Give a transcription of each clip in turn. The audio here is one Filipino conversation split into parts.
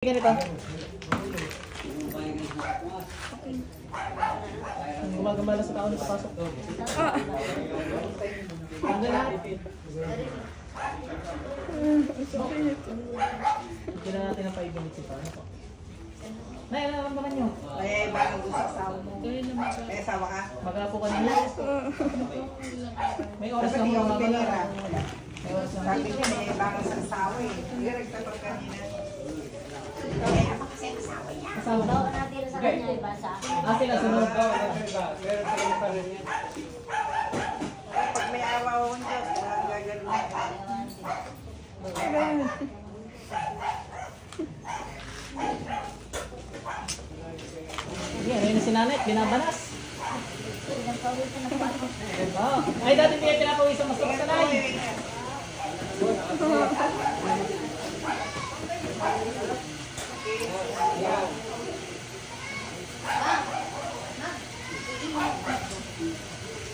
Ganito. Gumagambala sa tao na pasok. Ang gala. Hindi na natin ang 5 minutes ito. Ano po? Nay, ano naman naman nyo? May bagong gusto sa asawa mo. May asawa ka? Maga po kanina. May oras lang mo maga. May oras lang. Sabi niya may bagong sa asawa eh. Hindi ka nagtatot kanina. Kasama ko. Natin sa kanya iba sa akin. Sila sunod. Pag may awa ko niya, gagawin mo. Hindi, ano yun si nanay? Binabanas. Pinagpawisan ng pato. Ay, dati hindi kayo pinapawisan. Mas tapos sanay.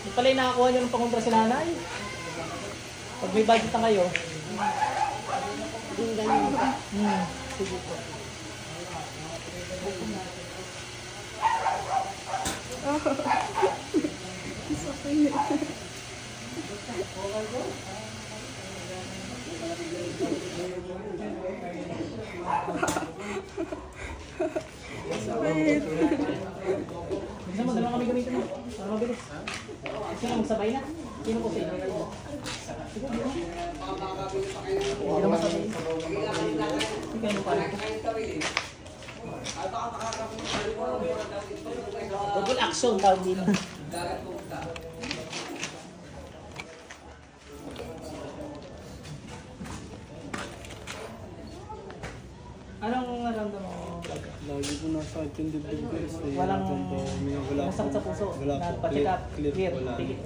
Yung pala yung nakakuha nyo ng pangumpra si nanay. Pag may budget na kayo. Sige po. Bisa mo, dalawa kami gamitin mo. Para mabilis. Sino magsabay na? Sino po sa inyo? Huwag na masabay. Ikaw mo pala. Double action tawag din. Anong naramdaman mo? Lagi ko nasa atin dibdib ko kasi Walang wala masakit sa puso. wala po. Nagpa-check up. Clear, Clear. wala. Tigit.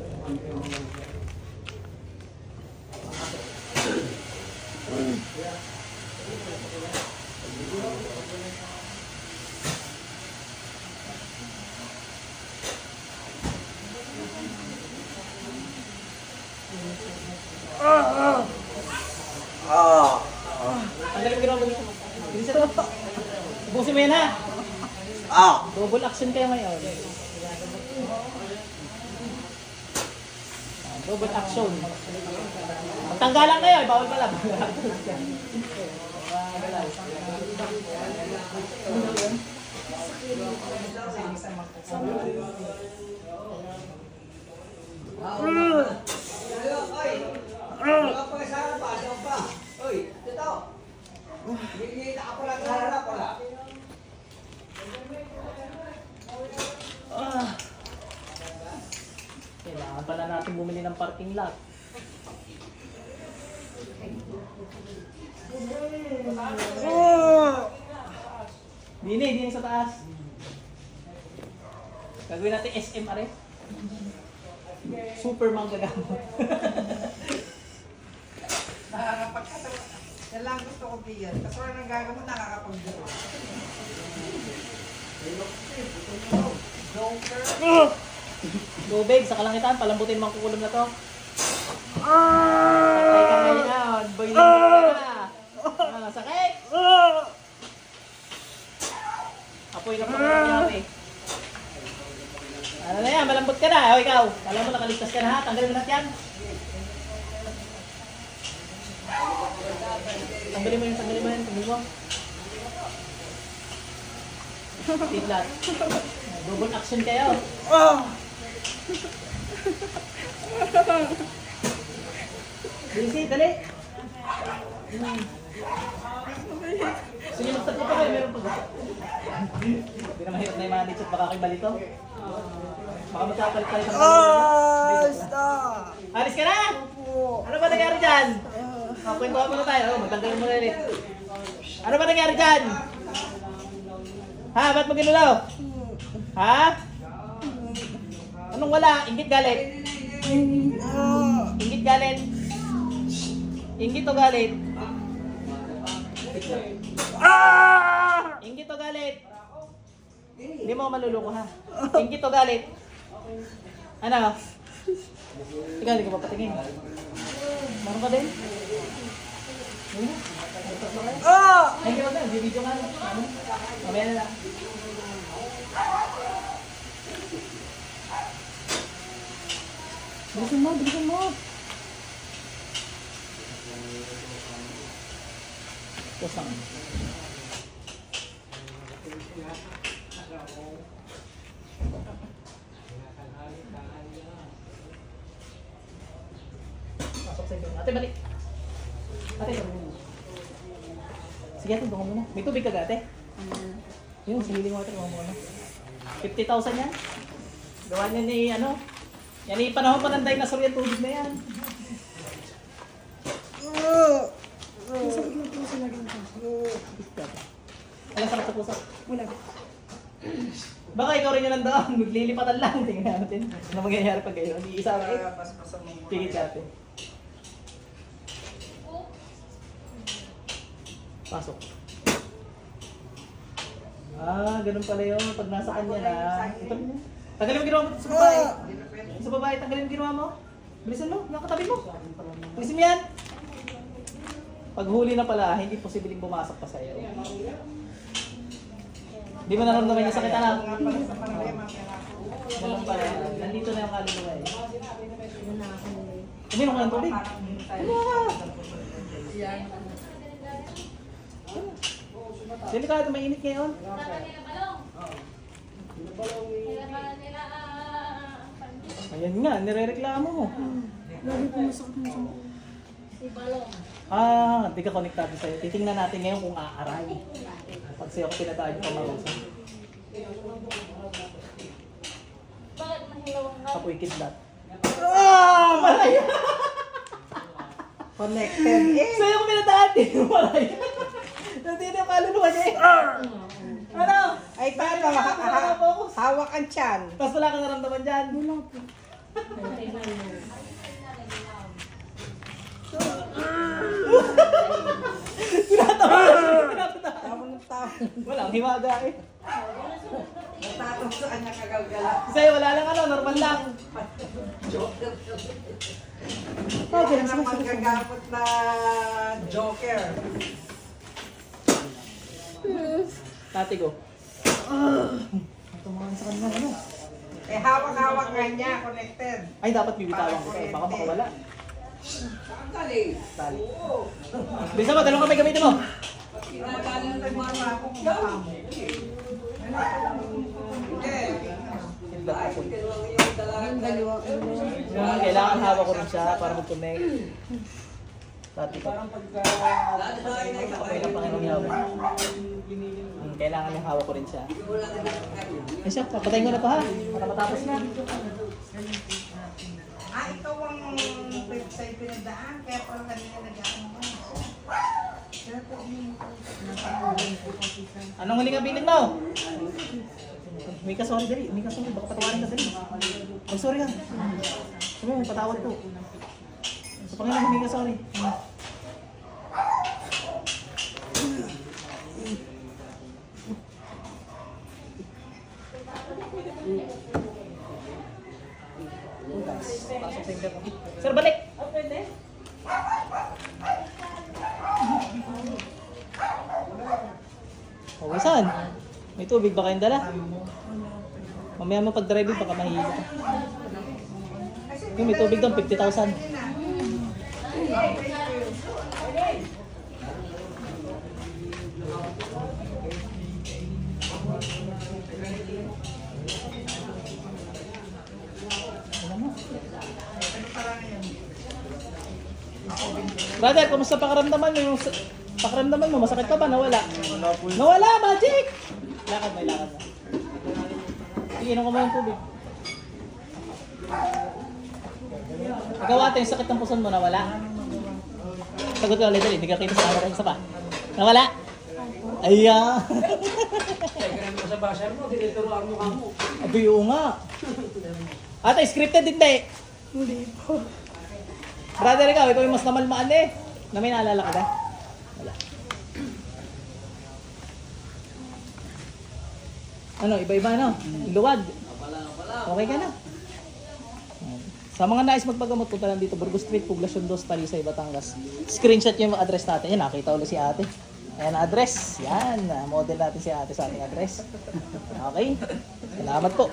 Ang galing mo ginawa mo dito. Bilisan mo. Ubusin mo yan ha. Double action kayo ngayon. Double action. Magtanggalan kayo. Bawal pala. Kailangan pala natin bumili ng parking lot. Dini sa taas. Gagawin natin SM are. Super manggagamot. Nakakapagkatawa. Yan lang gusto ko diyan. Kasi wala nang gagamot, nakakapagduro. Tubig sa kalangitan, palambutin mo ang kukulong na to. Sakay ka ngayon, boy na na. Sakay! Apoy na pangyayari. Ano na yan, malambot ka na. O ikaw, alam mo nakaligtas ka na ha, tanggalin mo natin yan. Tanggalin mo yan. Tidlat. Double action kayo. Busy, dali. Sige, magtagpo pa kayo. Meron pa. Hindi na mahirap na yung mga dito. Baka kayo balito. Baka magkakalit tayo. Alis ka na! Ano ba nangyari dyan? Kwentuhan mo na tayo. Magtanggalin mo na ulit. Ano ba nangyari dyan? Ha? Ba't mo ginulaw? Ha? Anong wala? Inggit galit? Inggit galit? Inggit o galit? Inggit o galit? Hindi mo maluluko ha? Inggit o galit? Ano? Ikaw, hindi ka papatingin. Meron ka din? Oh! Ay, hindi mo na. Video nga. Ano? Mamaya na lang. Bilisan mo, bilisan mo. Kusang. Pasok sa inyo. Ate, balik. Ate, sige ate, bunga muna. May tubig ka ate? Yung siniling water, bunga muna. 50,000 yan. Gawa niya ni ano. Yan yung panahon pa ng dinosaur yung tubig na yan. Alam sarap sa puso? Wala. Baka ikaw rin yung nandoon. Maglilipatan lang. Tingnan natin. Ano mangyayari pag kayo? Hindi isa ba? Pigit natin. Pasok. Ganun pala yun. Pag nasa kanya na. Ito rin yun. Tanggalin mo ginawa mo sa babae. Sa babae, tanggalin mo ginawa mo. Bilisan mo, yung katabi mo. Bilisan mo yan. Pag huli na pala, hindi posibleng bumasok pa sa'yo. Di mo naramdaman yung sakit anak? Ganun pala. Nandito na yung kaluluwa eh. Uminom ka ng tubig. Delikado, mainit ngayon. Ayan nga, nire-reklamo mo. Lagi po masakit mo sa mukha. Si Balong. Hindi ka konektado sa'yo. Titingnan natin ngayon kung aaray. Pag sa'yo ako pinataan yung pamarusan. Bakit mahilawang ka? Apoy kidlat. Malaya! Connected eh. Sa'yo ako pinataan din. Malaya. Nandiyan yung kaluluwa niya eh. Ano? Ay, paano? Hawak ang tiyan. Tapos wala kang naramdaman dyan. Wala po. Tawon ng tawon. Walang hiwaga eh. Natatong sa kanya kagalgala. Sa'yo wala lang ano, normal lang. Kaya naman gagamot na joker. Tati ko. Tumakan sa kanila ano. Eh, hawak-hawak nga niya, connected. Ay, dapat bibitawan ko sa'yo. Baka makawala. Tali. Tali. Bisa mo, dalawang kamay gamitin mo. Kinagaling na mga akong mukha mo. Kailangan hawak ko rin siya para mag-connect. Tati ko. Okay lang Panginoong Yahweh. Kailangan yung hawak ko rin siya. Eh siya, papatayin ko na to ha. Para matapos na. Ikaw ang sa'yo pinagdaan, kaya pala kanina nag-aan mo. Anong huling abilin mo? Mika, sorry dali. Mika, sorry. Baka patawarin ka dali. Oh, sorry ha. Sabi mo, patawad ko. Sa Panginoon, Mika, sorry. Pasok sa inyo. Sir, balik! Oh, saan? May tubig ba kayong dala? Mamaya mo pag-driving baka mahilo ka. Yung may tubig doon, 50,000. Brother, kumusta pakiramdaman mo? Pakiramdaman mo, masakit ka ba? Nawala? Nawala, magic! Lakad, may lakad na. Sige, inom ka mo ng tubig. Ikaw ate, yung sakit ng puson mo, nawala? Sagot ka ulit, hindi ka kita sa camera. Isa pa. Nawala? Ayan! Kaya mo sa basher mo, tinuturuan mo ka mo. Abi, oo nga. Ate, scripted hindi. Hindi po. Brother, ikaw yung mas namalmaan eh. Na may naalala ka ba? Wala. Ano, iba-iba no? Luwag. Okay ka na. Sa mga nais magpagamot, punta lang dito, Burgos Street, Poblacion 2, Talisay, Batangas. Screenshot nyo yung address natin. Yan, nakita ulit si ate. Ayan ang address. Yan, model natin si ate sa ating address. Okay, salamat po.